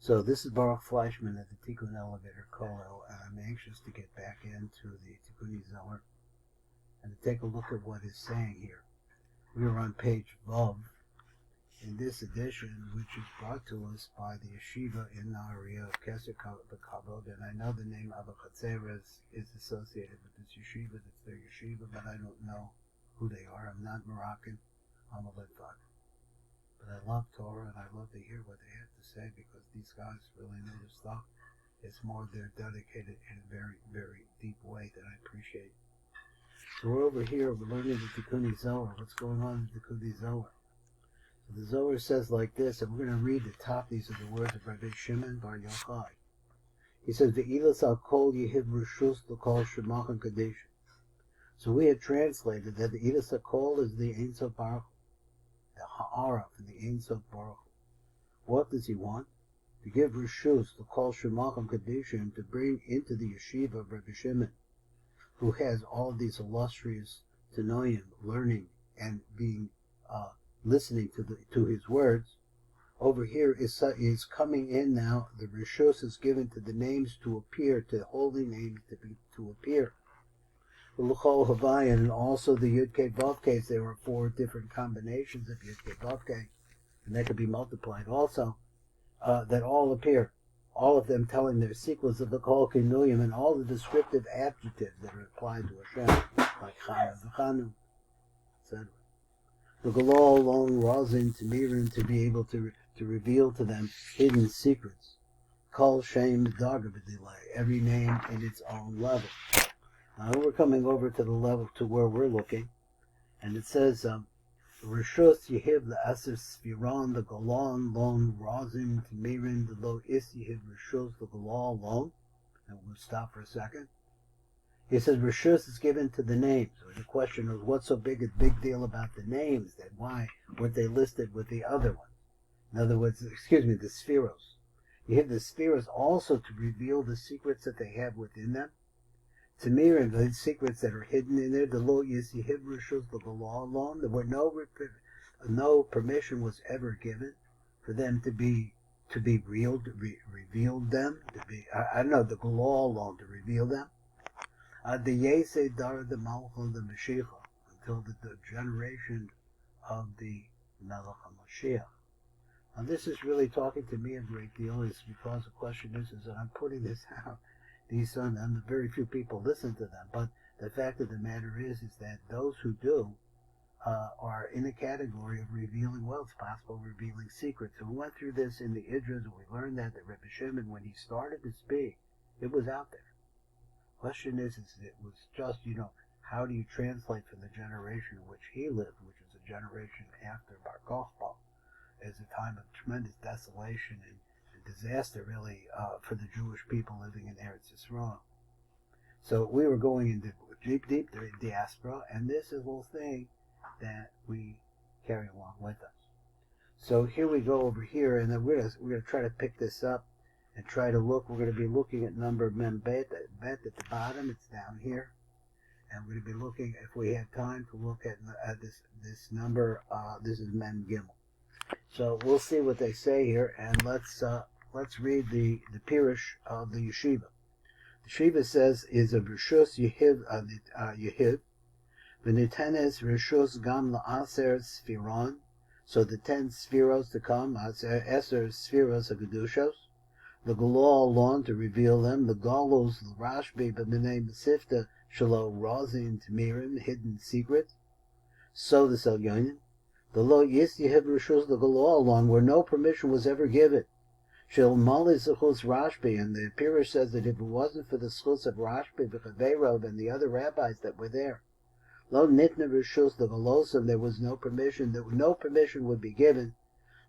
So this is Baruch Fleischman at the Tikunei Elevator Kollel, and I'm anxious to get back into the Tikunei Zohar and to take a look at what it's saying here. We are on page Vav in this edition, which is brought to us by the yeshiva in Nahariya of Keser Kavod, and I know the name Abba Chatzera is associated with this yeshiva. It's their yeshiva, but I don't know who they are. I'm not Moroccan. I'm a Litvak. But I love Torah, and I love to hear what they have to say, because these guys really know their stuff. It's more they're dedicated in a very, very deep way that I appreciate. So we're over here, we're learning the Tikunei Zohar. What's going on in the Tikunei Zohar? So the Zohar says like this, and we're going to read the top. These are the words of Rabbi Shimon Bar Yochai. He says, "Ve'ilas al kol yehiv rishus l'kol shemachem kadesh." So we had translated that the Ilas HaKol is the Ein Sof Baruch, the Ha'araf, and the Ein Sof Baruch. What does he want? To give Rishus, to call Shemachem Kadishim, to bring into the yeshiva of Rabbi Shimon, who has all of these illustrious Tanoim, learning and being, listening to his words. Over here is coming in now, the Rishus is given to the names to appear, to holy names to appear. L'chol Havayan, and also the Yud Kei Vav Kei. There were 4 different combinations of Yud Kei Vav Kei, and they could be multiplied also, that all appear, all of them telling their sequence of the Kol Kinuyim and all the descriptive adjectives that are applied to Hashem, like Chana v'Chanu, etc. The Galal alone Razin to Mirin, to be able to reveal to them hidden secrets. Kol Shem Daga B'Dilei, every name in its own level. Now we're coming over to the level to where we're looking, and it says, Rishus Yehiv L'Aser Sfiron the Golan Lon Razim Tamirin the Lo Is Yehiv Rishus the Golal Lon. And we'll stop for a second. He says Rishus is given to the names. So the question is, what's so big deal about the names? That why weren't they listed with the other ones? In other words, the Spheros. You have the Spheros also to reveal the secrets that they have within them. Tamir and the secrets that are hidden in there, the Lo Yisihib Rishus, the law alone, there were no permission was ever given for them to be revealed them, to be, I don't know, the law alone to reveal them. The Yesei Dar the Malchon the Mashiach, until the generation of the Melech HaMashiach. Now this is really talking to me a great deal, is because the question is that I'm putting this out. These sons, and very few people listen to them, but the fact of the matter is that those who do are in a category of revealing, well, it's possible, revealing secrets. And we went through this in the Idras, and we learned that Rabbi Shimon, when he started to speak, it was out there. Question is it was just, how do you translate from the generation in which he lived, which is a generation after Bar Kokhba, as a time of tremendous desolation and disaster, really, for the Jewish people living in Eretz Yisrael. So we were going into deep diaspora, and this is a little thing that we carry along with us. So here we go over here, and then we're going to try to pick this up and try to look. We're going to be looking at number Mem Bet at the bottom. It's down here, and we're going to be looking, if we have time, to look at this number. This is Mem Gimel. So we'll see what they say here, and let's read the Pirush of the yeshiva. The yeshiva says, is a Rishus Yehiv, v'nitenes Rishus Gam La'aser Sfiron, so the 10 Spheros to come, Eser Spheros HaGedushos, the Galal Lon to reveal them, the Galos Rashbi B'minei Mesifta Shalo Razin Tamirim, hidden secrets, so the Selyonim, the Lo Yis Yehiv Rishus the Galal Lon, where no permission was ever given. Shel Mali Zechus Rashbi, and the Pirush says that if it wasn't for the schus of Rashbi, V'chaveirov, and the other rabbis that were there, Lo Nitna Rishus the Galosim, there was no permission, would be given.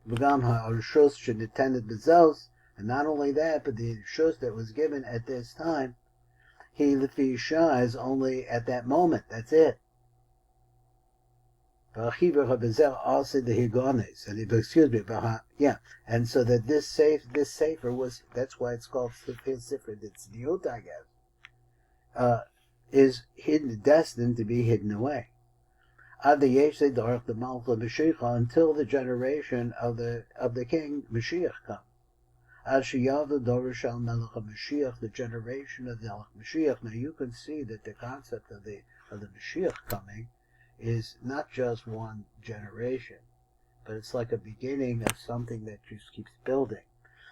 V'gam HaRishus Shenitenet Bezos, and not only that, but the Rishus that was given at this time, he Lefi Shah is only at that moment, that's it. And so that this sefer was, that's why it's called sefer. It's diut, I guess, is hidden, destined to be hidden away. Until the generation of the king Mashiach comes. Ashiyadu Dorish al Melech HaMashiach, the generation of the Melech Mashiach. Now you can see that the concept of the Mashiach coming is not just one generation, but it's like a beginning of something that just keeps building.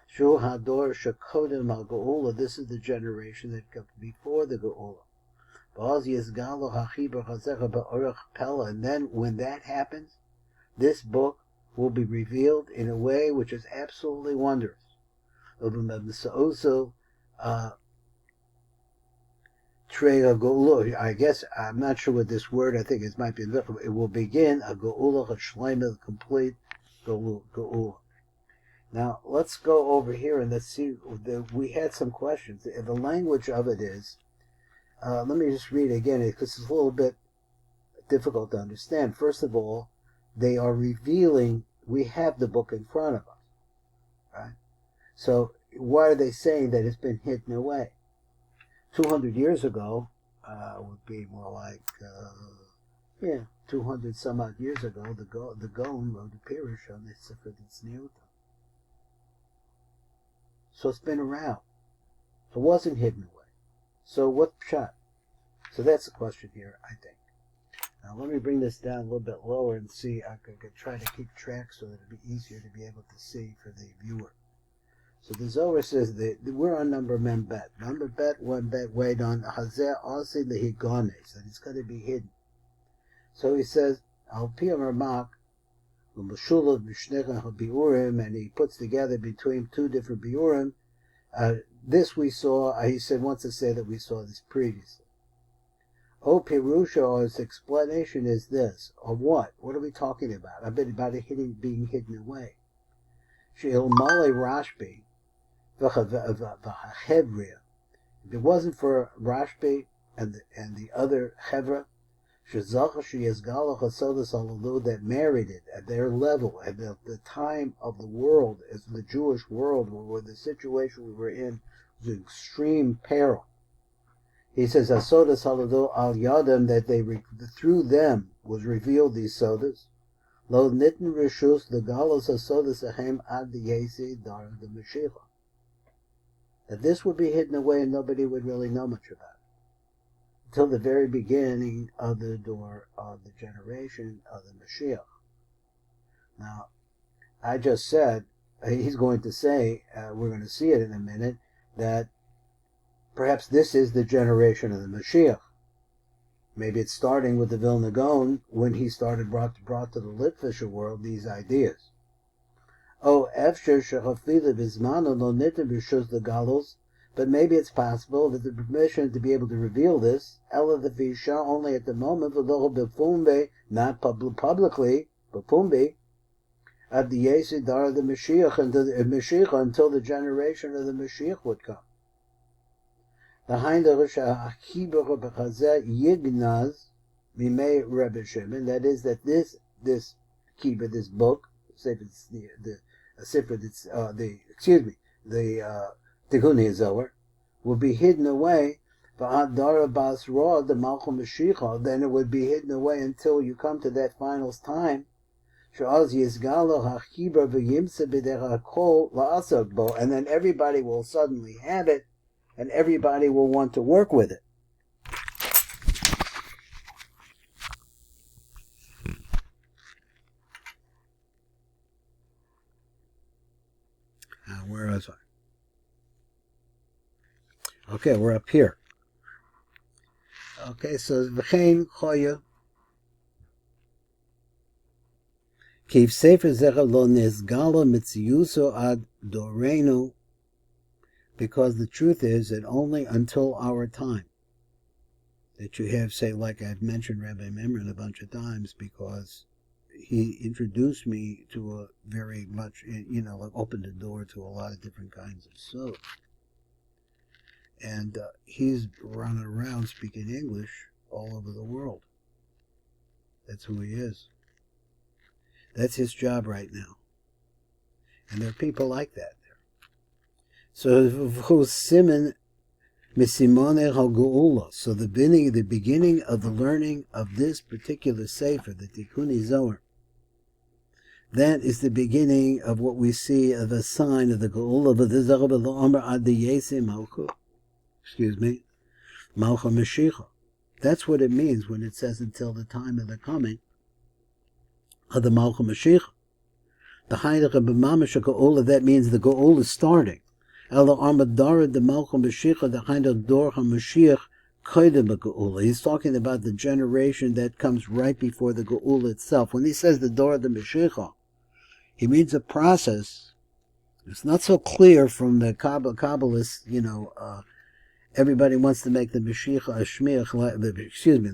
Shu Hador Shakodim al Geula, this is the generation that comes before the Geula. And then when that happens, this book will be revealed in a way which is absolutely wondrous. I guess, I'm not sure what this word, I think it might be, it will begin a Geula HaShlema, complete Geula. Now, let's go over here and let's see, we had some questions. The language of it is, let me just read it again, because it's a little bit difficult to understand. First of all, they are revealing, we have the book in front of us, right? So, why are they saying that it's been hidden away? 200 years ago, would be more like, 200 some odd years ago, the Gaon wrote a Pirush on the Sefer Tzniut. So it's been around. It wasn't hidden away. So what pshat? So that's the question here, I think. Now let me bring this down a little bit lower and see. I could try to keep track so that it'll be easier to be able to see for the viewer. So the Zohar says that we're on number Membet. Number Bet, one bet, wait on Hazeh Asi the Higones, that it's going to be hidden. So he says, Al Piyam Ramak, and he puts together between two different biurim. This we saw, he said, wants to say that we saw this previously. O Pirusha, or his explanation is this, or what? What are we talking about? I bet about it being hidden away. She'il Male Rashbi, V'Hevria. If it wasn't for Rashbi and the other Hevra, that married it at their level, at the time of the world, as the Jewish world, where the situation we were in was an extreme peril. He says, Asodas halado al yadam, that through them was revealed these sodas. Lo nitten rishus the galos asodas ahem ad yesi dar the Mashiach. That this would be hidden away and nobody would really know much about it until the very beginning of the door of the generation of the Mashiach. Now, I just said, he's going to say, we're going to see it in a minute, that perhaps this is the generation of the Mashiach. Maybe it's starting with the Vilna Gaon when he started brought to the Litvisher world these ideas. Oh, Efsher shechafila bizmano lo nitin b'shus the galos, but maybe it's possible that the permission to be able to reveal this, ela the visha, only at the moment, v'lo b'fumbe, not publicly, b'fumbe, at the yesidar of the Mashiach until the generation of the Mashiach would come. The Heinderich Achibur b'chazeh yignaz mimei Rebbe Shimon, that is that this kibbur, this book, the Tikunei Zohar, will be hidden away. Then it would be hidden away until you come to that final time. And then everybody will suddenly have it, and everybody will want to work with it. Where was I? Okay, we're up here. Okay, so v'chein choya kiv sefer zecher lo nezgala mitziyuso ad dorenu, because the truth is that only until our time, that you have, say, like I've mentioned Rabbi Memron a bunch of times, because he introduced me to a very much, like opened the door to a lot of different kinds of soap. And he's running around speaking English all over the world. That's who he is. That's his job right now. And there are people like that there. So, Simon Misimone HaGeula. So the beginning of the learning of this particular sefer, the Tikunei Zohar, that is the beginning of what we see of a sign of the Geula of the Zohar L'Omer Ad Yese Malchu. Excuse me, Malcha Mashiach. That's what it means when it says until the time of the coming of the Malcha Mashiach. The Haidach of B'mamish Geula, that means the Geula is starting. El Armadara the Malcha Mashiach, the Haidach Dor HaMashiach Koydem Geula. He's talking about the generation that comes right before the Geula itself. When he says the Dor of the Mashiach, he means a process. It's not so clear from the Kabbalists, everybody wants to make the Mashiach a Shmiach, the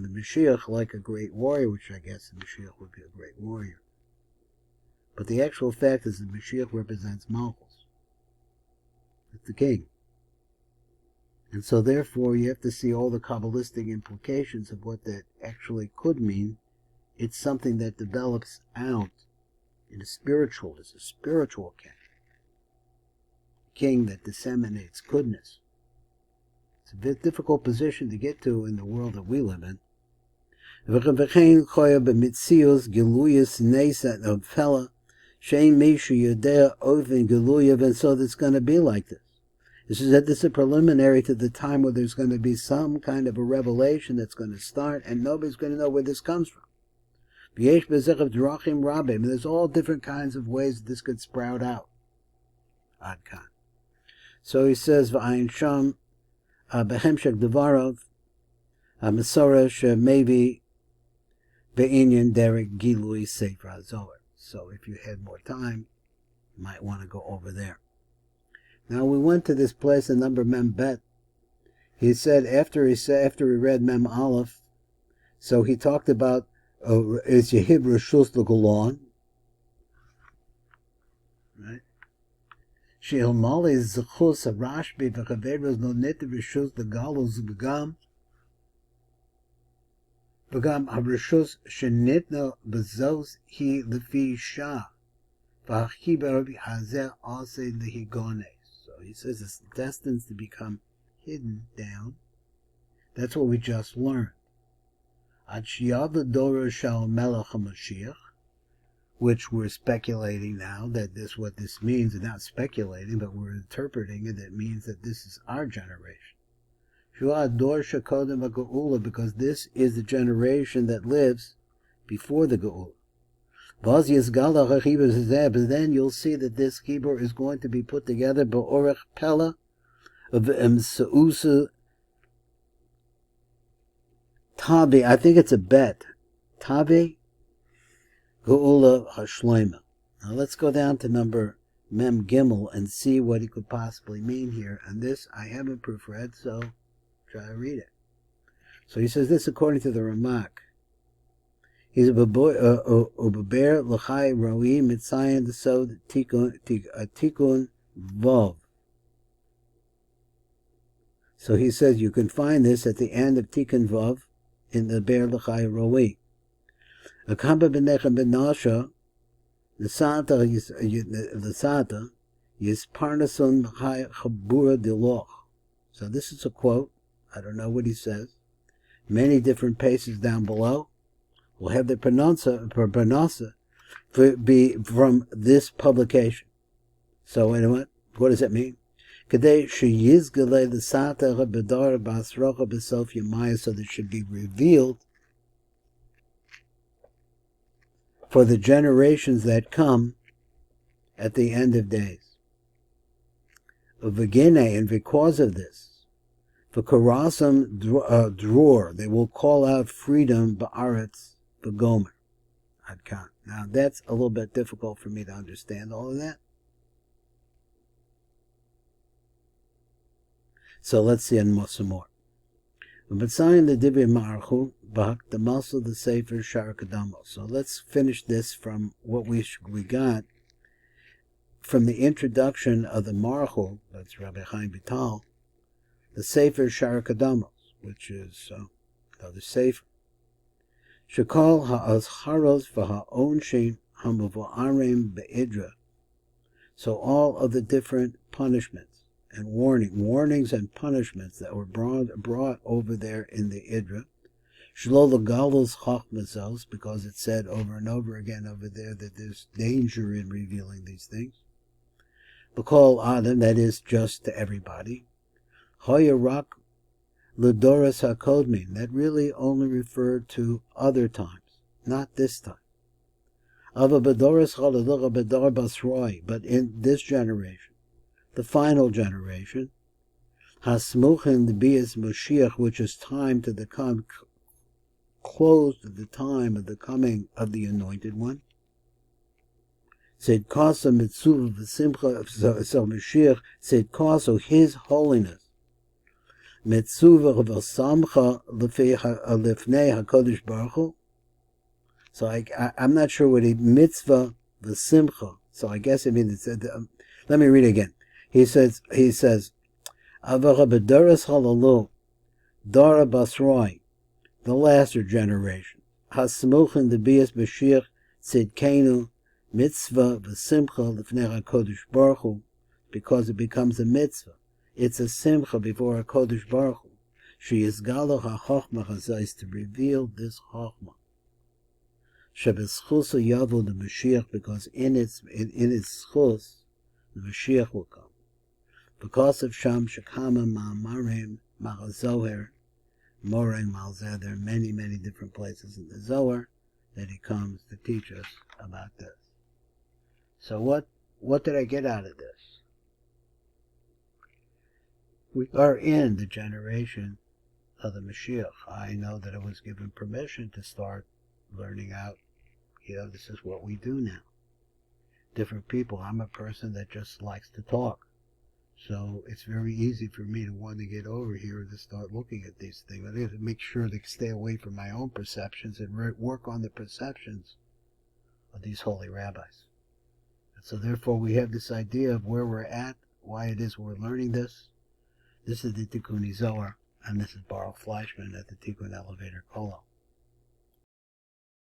Mashiach like a great warrior, which I guess the Mashiach would be a great warrior. But the actual fact is the Mashiach represents Malchus. It's the king. And so therefore you have to see all the Kabbalistic implications of what that actually could mean. It's something that develops out in a spiritual, it's a spiritual king that disseminates goodness. It's a bit difficult position to get to in the world that we live in. And so it's going to be like this. This is a preliminary to the time where there's going to be some kind of a revelation that's going to start, and nobody's going to know where this comes from. There's all different kinds of ways that this could sprout out. Adkan. So he says, V'ayin Sham, Behemshek Devarov, Masorah maybe Be'inyan Derek Gilui Sefer Zohar. So if you had more time, you might want to go over there. Now we went to this place, a number Mem Bet. He said after he read Mem Aleph, so he talked about is Yehid Rishus L'Golon, right? She'il Mali Zechus Rashbi V'Chaveros No Nit Rishus L'Galus Begam HaRishus Shenitna B'Zos Hi Lefi Shah V'Achiber Hazer Ase Lehigone. So he says it's destined to become hidden down. That's what we just learned. Which we're speculating now that what this means, and not speculating, but we're interpreting it. That means that this is our generation. Because this is the generation that lives before the Geula. But then you'll see that this Hebrew is going to be put together Ba'orech Pella of Seusa Tavi, I think it's a bet. Tavi Geula Hashleima. Now let's go down to number Mem Gimel and see what he could possibly mean here. And this I haven't proofread, so try to read it. So he says this according to the Ramak. He's a Ubeber L'chai Roi Mitzayin Desod Tikun Vov. So he says you can find this at the end of Tikun Vov in the Ber L'chai Roi. Akamba B'nechem B'nasha the Sata Yisparnason L'chai Chabura Diloch. So this is a quote. I don't know what he says. Many different pages down below. We'll have the pronouncer be from this publication. So anyway, what does that mean? So that it should be revealed for the generations that come at the end of days. And because of this, for Karasam Dror, they will call out freedom Ba'aretz B'Gomer. Adkan. Now that's a little bit difficult for me to understand all of that. So let's see some more. B'tzayin the Divrei Ma'archu B'hak the Masal the Sefer Shar Kadamo. So let's finish this from what we got from the introduction of the Marchu. That's Rabbi Chaim Vital. The Sefer Shar Kadamos, which is the Sefer. Shekol ha'azharos v'ha'onshin ha'muvu'arim be'idra. So all of the different punishments and warnings and punishments that were brought over there in the Idra. Shlo legalus chachmasos, because it said over and over again over there that there's danger in revealing these things. B'kol adam, that is just to everybody. Hoyerak ledoras hakodmin, that really only referred to other times, not this time. Ava bedoras chaladucha bedar basroi, but in this generation, the final generation, hasmuchin the bias Moshiach, which is time to the close to the time of the coming of the Anointed One. Said Kasa Mitzuva V'Simcha, so Mashiach said Kasa, His Holiness, Mitzuva V'Samcha Lifnei HaKadosh Baruch Hu. So I'm not sure what a mitzvah V'Simcha, so I guess it means, let me read it again. He says, Avara B'Daras Halalu, Dara Basroi, the laster generation. Hasmuchin the bias Mashiach Tzidkenu mitzvah v'simcha l'fnei HaKadosh Baruch Hu, because it becomes a mitzvah. It's a simcha before HaKadosh Baruch Hu. She is galo ha'chochma chazais, to reveal this chochma. Shebeschusa yavo the Mashiach, because in its schus the Mashiach will come. Because of Sham Shekama Ma'amarim Ma'azohar Moreh Malzeh, there are many, many different places in the Zohar that he comes to teach us about this. So what did I get out of this? We are in the generation of the Mashiach. I know that I was given permission to start learning out, this is what we do now. Different people. I'm a person that just likes to talk. So it's very easy for me to want to get over here and to start looking at these things. I have to make sure to stay away from my own perceptions and work on the perceptions of these holy rabbis. And so therefore we have this idea of where we're at, why it is we're learning this. This is the Tikunei Zohar, and this is Baruch Fleischman at the Tikkun Elevator Kolo.